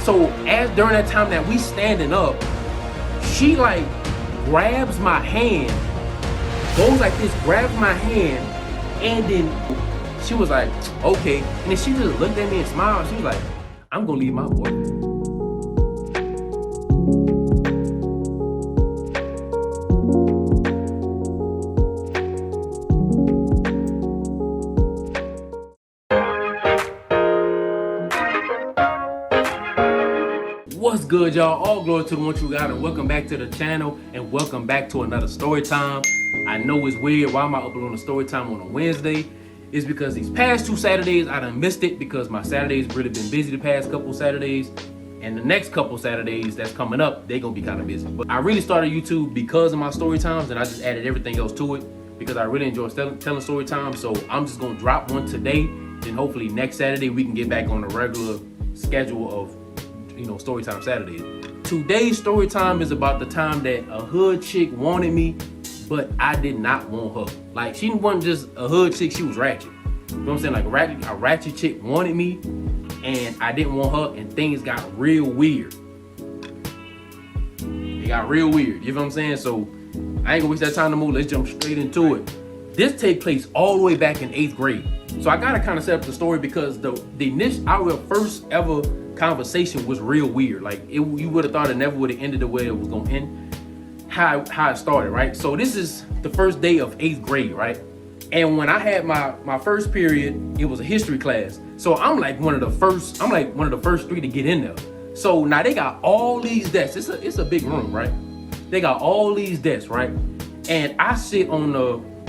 So as during that time that we standing up, she like grabs my hand, goes like this, grabs my hand, and then she was like, okay. And then she just looked at me and smiled. She was like, I'm gonna leave my boyfriend. What's good, y'all? All glory to the one true God, and welcome back to the channel, and welcome back to another story time. I know it's weird. Why am I uploading a story time on a Wednesday? It's because these past 2 Saturdays I done missed it because my Saturdays really been busy the past couple Saturdays, and the next couple Saturdays that's coming up, they gonna be kind of busy. But I really started YouTube because of my story times, and I just added everything else to it because I really enjoy telling story times. So I'm just gonna drop one today, then hopefully next Saturday we can get back on a regular schedule of story time Saturdays. Today's story time is about the time that a hood chick wanted me, but I did not want her. Like, she wasn't just a hood chick, she was ratchet. You know what I'm saying? Like a ratchet chick wanted me, and I didn't want her, and things got real weird. It got real weird, you know what I'm saying? So I ain't gonna waste that time no more. Let's jump straight into it. This take place all the way back in 8th grade. So I gotta kind of set up the story because our first ever conversation was real weird. Like, you would have thought it never would have ended the way it was gonna end. How it started, right? So this is the first day of 8th grade, right? And when I had my first period, it was a history class. So I'm like one of the first 3 to get in there. So now they got all these desks. It's a big room, right? They got all these desks, right? And I sit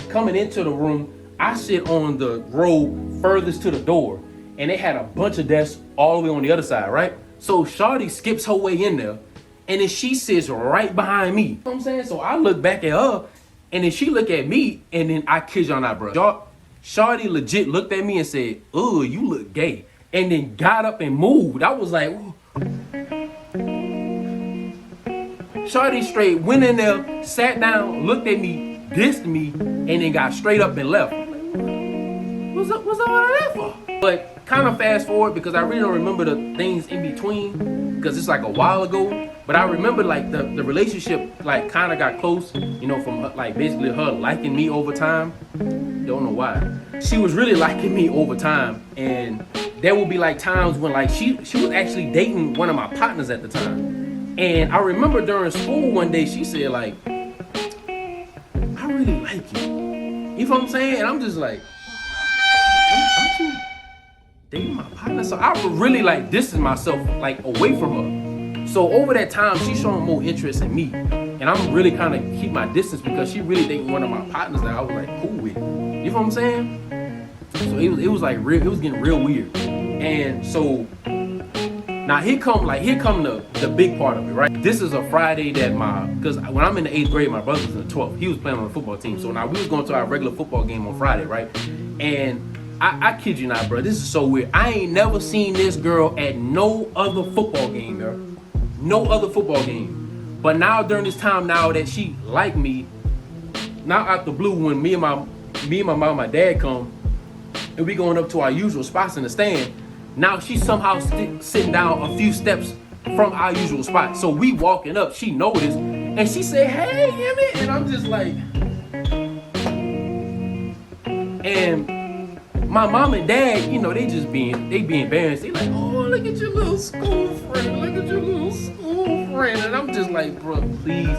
coming into the room, I sit on the row furthest to the door, and they had a bunch of desks all the way on the other side, right? So Shawty skips her way in there, and then she sits right behind me. You know what I'm saying? So I look back at her, and then she look at me, and then I kid y'all not, bro. Shawty legit looked at me and said, "Ugh, you look gay," and then got up and moved. I was like, ooh. Shawty straight went in there, sat down, looked at me, dissed me, and then got straight up and left. What's all of that for? But kind of fast forward, because I really don't remember the things in between because it's like a while ago. But I remember like the relationship like kind of got close, from like basically her liking me over time. Don't know why. She was really liking me over time, and there would be like times when like she was actually dating one of my partners at the time. And I remember during school one day she said like, "I really like you." You know what I'm saying? And I'm just like, aren't you dating my partner? So I would really like distance myself like away from her. So over that time, she's showing more interest in me, and I'm really kind of keep my distance because she really dating one of my partners that I was like cool with. You know what I'm saying? So it was like real. It was getting real weird. And so now here come the big part of it, right? This is a Friday because when I'm in the 8th grade, my brother was in the 12th. He was playing on the football team. So now we was going to our regular football game on Friday, right? And I kid you not, bro. This is so weird. I ain't never seen this girl at no other football game, bro. No other football game. But now during this time now that she liked me, now out the blue when me and my mom and my dad come, and we going up to our usual spots in the stand, now she's somehow sitting down a few steps from our usual spot. So we walking up, she noticed, and she said, "Hey, Emmett," and I'm just like, and my mom and dad, they be embarrassed. They like, "Oh, look at your little school friend. Look at your little school friend." And I'm just like, "Bro, please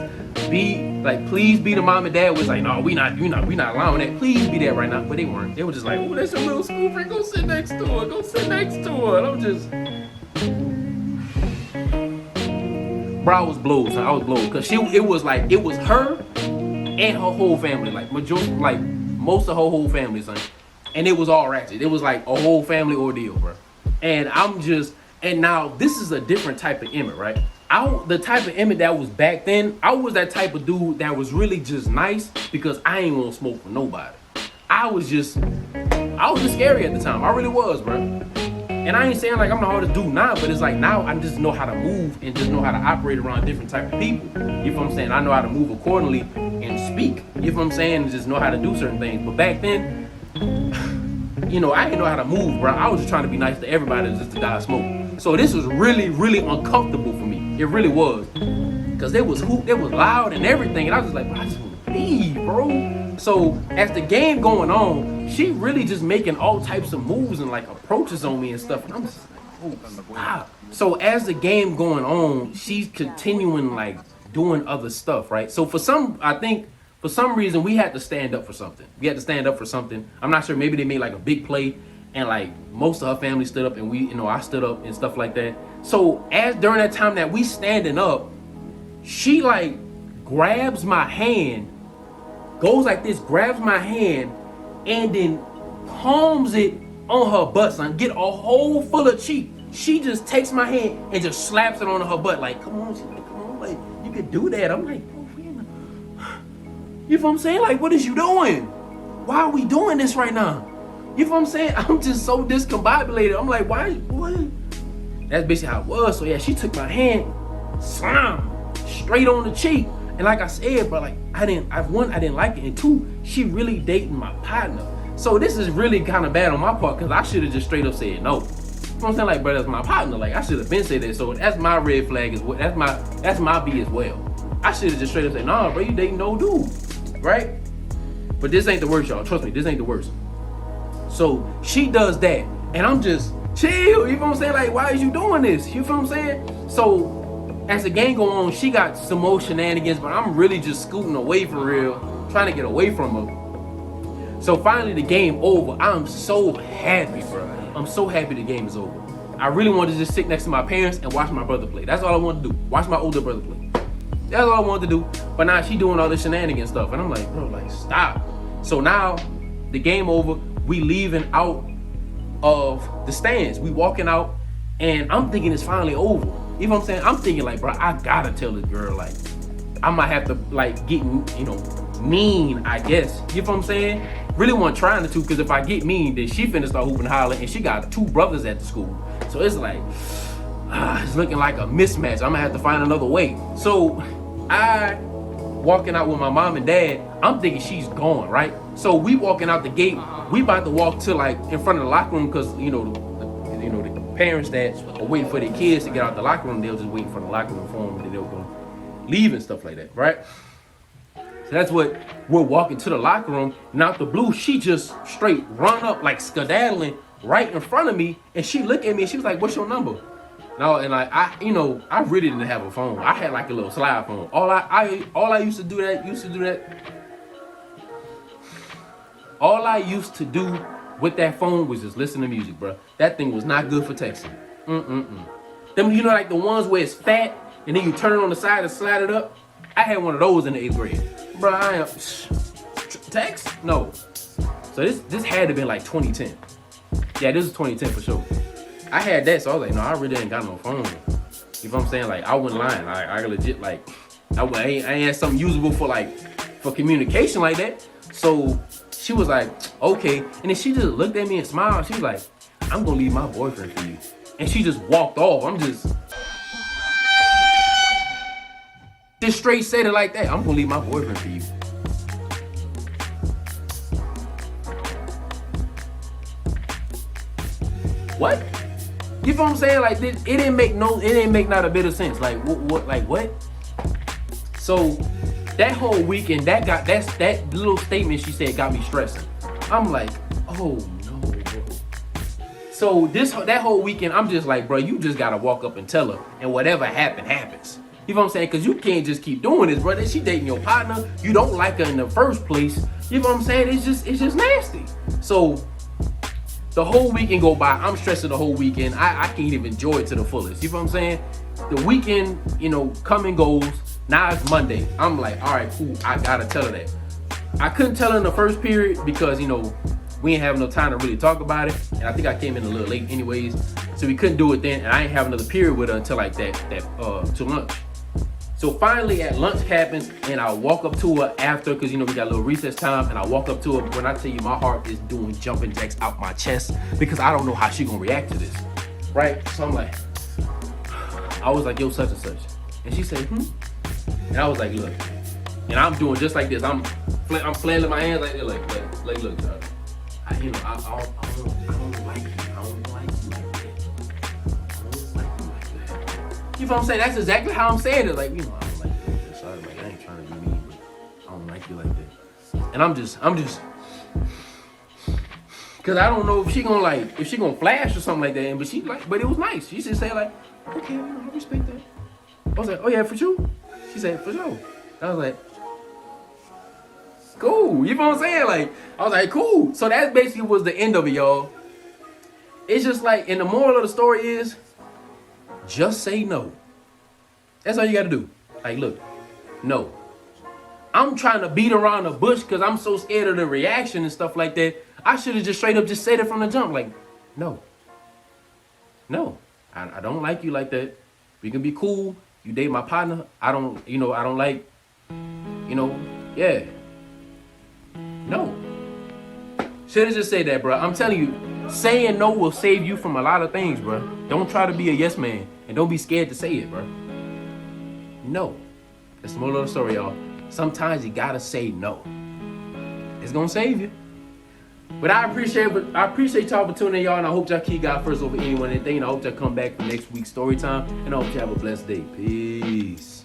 be the mom and dad was like, no, we not allowing that. Please be there right now." But they weren't. They were just like, "Oh, that's your little school friend. Go sit next to her. Go sit next to her." And I'm just, bro, I was blowed. So I was blowed because it was her and her whole family, like most of her whole family, son. And it was all ratchet. It was like a whole family ordeal, bro. And and now this is a different type of Emmett, right? The type of Emmett that was back then, I was that type of dude that was really just nice because I ain't want to smoke for nobody. I was just scary at the time. I really was, bro. And I ain't saying like I'm the hardest dude now, but it's like now I just know how to move and just know how to operate around different type of people. You know what I'm saying? I know how to move accordingly and speak. You know what I'm saying? And just know how to do certain things. But back then, I didn't know how to move, bro. I was just trying to be nice to everybody just to die smoke. So this was really, really uncomfortable for me. It really was. Cause it was loud and everything. And I was just like, bro, I just want to leave, bro. So as the game going on, she really just making all types of moves and like approaches on me and stuff. And I'm just like, oh, stop. So as the game going on, she's continuing like doing other stuff, right? So for some reason we had to stand up for something. I'm not sure, maybe they made like a big play and like most of her family stood up and I stood up and stuff like that. So as during that time that we standing up, she like grabs my hand, goes like this, grabs my hand, and then palms it on her butt, son. Get a hole full of cheek. She just takes my hand and just slaps it on her butt. Like, come on, she's like, come on, like, you could do that. I'm like, oh, you know what I'm saying? Like, what is you doing? Why are we doing this right now? You know what I'm saying? I'm just so discombobulated. I'm like, why? What? That's basically how it was. So yeah, she took my hand, slam, straight on the cheek. And like I said, but like I didn't like it, and two, she really dating my partner. So this is really kind of bad on my part because I should have just straight up said no. You know what I'm saying? Like, bro, that's my partner. Like, I should have been said that. So that's my red flag as well. That's my B as well. I should have just straight up said, nah, bro, you dating no dude, right? But this ain't the worst, y'all. Trust me, this ain't the worst. So she does that, and I'm just chill. You know what I'm saying? Like, why is you doing this? You feel what I'm saying? So as the game go on, she got some more shenanigans, but I'm really just scooting away for real, trying to get away from her. So finally the game over. I'm so happy, bro. I'm so happy the game is over. I really wanted to just sit next to my parents and watch my brother play. That's all I wanted to do. Watch my older brother play. That's all I wanted to do. But now she doing all this shenanigans stuff, and I'm like, bro, like, stop. So now the game over. We leaving out of the stands. We walking out, and I'm thinking it's finally over. You know what I'm saying? I'm thinking like, bro, I gotta tell this girl, like, I might have to like get, mean, I guess. You know what I'm saying? Really wasn't trying to, because if I get mean, then she finna start hooping and hollering, and she got 2 brothers at the school. So it's like, it's looking like a mismatch. I'm gonna have to find another way. So I walking out with my mom and dad, I'm thinking she's gone, right? So we walking out the gate, we about to walk to like in front of the locker room, because the parents that are waiting for their kids to get out the locker room, they'll just wait for the locker room for them, and then they'll go leave and stuff like that, right? So that's what we're walking to the locker room, and out the blue, she just straight run up like skedaddling right in front of me, and she looked at me and she was like, "What's your number?" No, and like I really didn't have a phone. I had like a little slide phone. All I used to do with that phone was just listen to music, bro. That thing was not good for texting. Them, like the ones where it's fat and then you turn it on the side and slide it up. I had one of those in the 8th grade, bro. I am text no. So this had to be like 2010. Yeah, this is 2010 for sure. I had that, so I was like, no, I really ain't got no phone. You know what I'm saying? Like, I wasn't lying. I legit, like, I ain't had something usable for communication like that. So she was like, okay. And then she just looked at me and smiled. She was like, I'm gonna leave my boyfriend for you. And she just walked off. I'm just straight said it like that. I'm gonna leave my boyfriend for you. What? You feel what I'm saying? Like, it didn't make not a bit of sense. Like, what? So that whole weekend, that little statement she said got me stressing. I'm like, oh no, bro. So that whole weekend, I'm just like, bro, you just gotta walk up and tell her, and whatever happens. You know what I'm saying? Because you can't just keep doing this, brother. She dating your partner. You don't like her in the first place. You know what I'm saying? It's just nasty. So the whole weekend go by. I'm stressing the whole weekend. I can't even enjoy it to the fullest. You know what I'm saying? The weekend, come and goes. Now it's Monday. I'm like, all right, cool. I gotta tell her that. I couldn't tell her in the first period because, we ain't have no time to really talk about it. And I think I came in a little late anyways. So we couldn't do it then. And I ain't have another period with her until like that to lunch. So finally at lunch happens, and I walk up to her after, because we got a little recess time, and I walk up to her. When I tell you my heart is doing jumping jacks out my chest, because I don't know how she gonna react to this, right? So I'm like, I was like, yo, such and such. And she said, And I was like, look. And I'm doing just like this. I'm flailing my hands like this, like look, Charlie. I don't like you. I don't like you like that. You know what I'm saying? That's exactly how I'm saying it. Like, I don't like you like that. Sorry, like, I ain't trying to be mean, but I don't like you like that. And I'm just, cause I don't know if she gonna flash or something like that. But but it was nice. She just say like, okay, I respect that. I was like, oh yeah, for sure. She said, for sure. I was like, cool. You know what I'm saying? Like, I was like, cool. So that basically was the end of it, y'all. It's just like, and the moral of the story is, just say no. That's all you gotta do. Like, look, no. I'm trying to beat around the bush because I'm so scared of the reaction and stuff like that. I should have just straight up just said it from the jump. Like, no. No. I don't like you like that. We can be cool. You date my partner. I don't like, yeah. No. Should have just said that, bro. I'm telling you, saying no will save you from a lot of things, bro. Don't try to be a yes man. And don't be scared to say it, bro. No. That's the moral of the story, y'all. Sometimes you gotta say no. It's gonna save you. But I appreciate y'all for tuning in, y'all, and I hope y'all keep God first over anyone and anything. And I hope y'all come back for next week's story time. And I hope you have a blessed day. Peace.